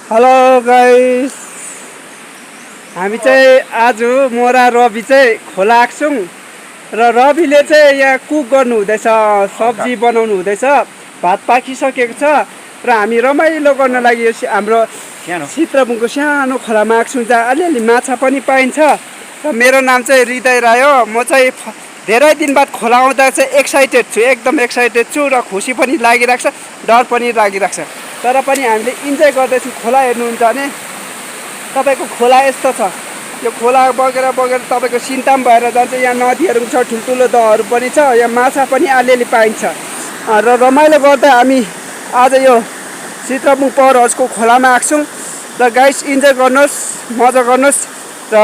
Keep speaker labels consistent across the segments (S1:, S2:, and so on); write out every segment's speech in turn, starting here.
S1: Hello guys, हामी चाहिँ आज म र रवि चाहिँ खोला आएको छौँ र रविले चाहिँ यहाँ कुक गर्नु हुँदैछ, सब्जी बनाउनु हुँदैछ, भात पाकिसकेको छ र हामी रमाइलो गर्न लागि हाम्रो चित्रबुङको सानो खोलामा आएको छौँ जहाँ अलिअलि माछा पनि पाइन्छ। र मेरो नाम चाहिँ हृदय राई हो। म चाहिँ धेरै दिन बाद खोला आउँदा चाहिँ एक्साइटेड छु, एकदम एक्साइटेड छु र खुसी पनि लागिरहेको छ, डर पनि लागिरहेको छ। तर पनि हामीले इन्जोय गर्दैछौँ। खोला हेर्नुहुन्छ भने तपाईँको खोला यस्तो छ, यो खोला बगेर बगेर तपाईँको सिन्ताम भएर जान्छ। यहाँ नदीहरू पनि छ, ठुल्ठुलो दहहरू पनि छ, यहाँ माछा पनि अलिअलि पाइन्छ। र रमाइलो गर्दा हामी आज यो चित्रबुङ पावर हाउसको खोलामा आएको छौँ। र गाइस इन्जोय गर्नुहोस्, मजा गर्नुहोस् र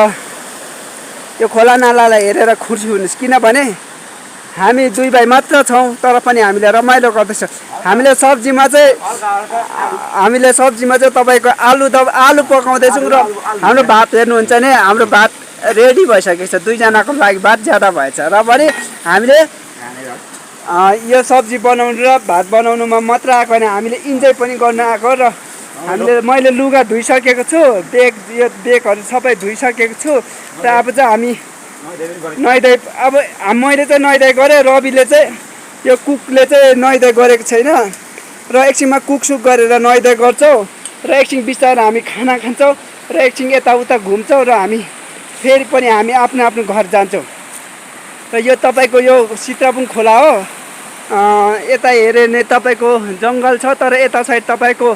S1: यो खोला नालालाई हेरेर खुसी हुनुहोस्, किनभने हामी दुई भाइ मात्र छौँ तर पनि हामीले रमाइलो गर्दैछौँ। हामीले सब्जीमा चाहिँ तपाईँको आलु पकाउँदैछौँ र हाम्रो भात हेर्नुहुन्छ भने हाम्रो भात रेडी भइसकेको छ। दुईजनाको लागि भात ज्यादा भएछ र पनि हामीले यो सब्जी बनाउनु र भात बनाउनुमा मात्र आएको होइन, हामीले इन्जोय पनि गर्न आएको। र मैले लुगा धोइसकेको छु, यो बेगहरू सबै धोइसकेको छु र अब चाहिँ हामी नुहाइधुवाइ, अब मैले चाहिँ नुहाइधुवाइ गरेँ, रविले चाहिँ यो कुकले चाहिँ नुहाइधुवाइ गरेको छैन र एकछिनमा कुकसुक गरेर नुहाइधुवाइ गर्छौँ र एकछिन बिस्तारै हामी खाना खान्छौँ र एकछिन यताउता घुम्छौँ र हामी फेरि पनि हामी आफ्नो आफ्नो घर जान्छौँ। र यो तपाईँको यो चित्रबुङ खोला हो। यता हेऱ्यो भने तपाईँको जङ्गल छ, तर यता साइड तपाईँको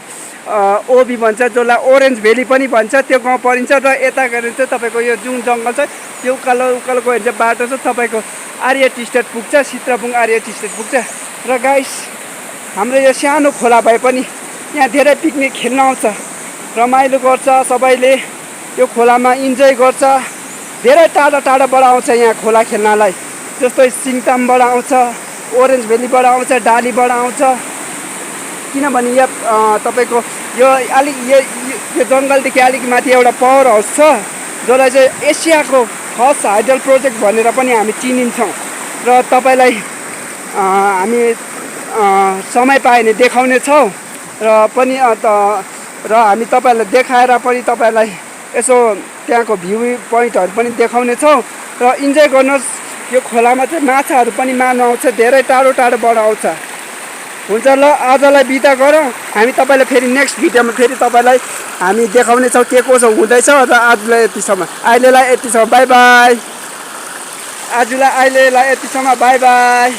S1: ओबी भन्छ, जसलाई ओरेन्ज भ्याली पनि भन्छ, त्यो गाउँ परिन्छ। र यता गएर चाहिँ तपाईँको यो जुन जङ्गल छ त्यो उकालो उकालो गयो भने चाहिँ बाटो छ, तपाईँको आर्य टी स्टेट पुग्छ, चित्रबुङ आर्य टी स्टेट पुग्छ। र गाइस हाम्रो यो सानो खोला भए पनि यहाँ धेरै पिकनिक खेल्न आउँछ, रमाइलो गर्छ, सबैले यो खोलामा इन्जोय गर्छ। धेरै टाढा टाढाबाट आउँछ यहाँ खोला खेल्नलाई, जस्तै सिङतामबाट आउँछ, ओरेन्ज भ्यालीबाट आउँछ, डालीबाट आउँछ। किनभने यहाँ तपाईँको यो अलिक यो जङ्गलदेखि अलिक माथि एउटा पावर हाउस छ, जसलाई चाहिँ एसियाको फर्स्ट हाइडल प्रोजेक्ट भनेर पनि हामी चिनिन्छौँ। र तपाईँलाई हामी समय पायो भने देखाउने छौँ र पनि हामी तपाईँहरूलाई देखाएर पनि तपाईँलाई यसो त्यहाँको भ्यू पोइन्टहरू पनि देखाउने छौँ। र इन्जोय गर्नुहोस्। यो खोलामा चाहिँ माछाहरू पनि मार्नु आउँछ, धेरै टाढो टाढोबाट आउँछ। हुन्छ ल, आजलाई बिदा गरौँ। हामी तपाईँलाई फेरि नेक्स्ट भिडियोमा फेरि तपाईँलाई हामी देखाउने छौँ के कसो हुँदैछ। र आजलाई यतिसम्म, अहिलेलाई यतिसम्म, बाई बाई। आजलाई अहिलेलाई यतिसम्म, बाई बाई।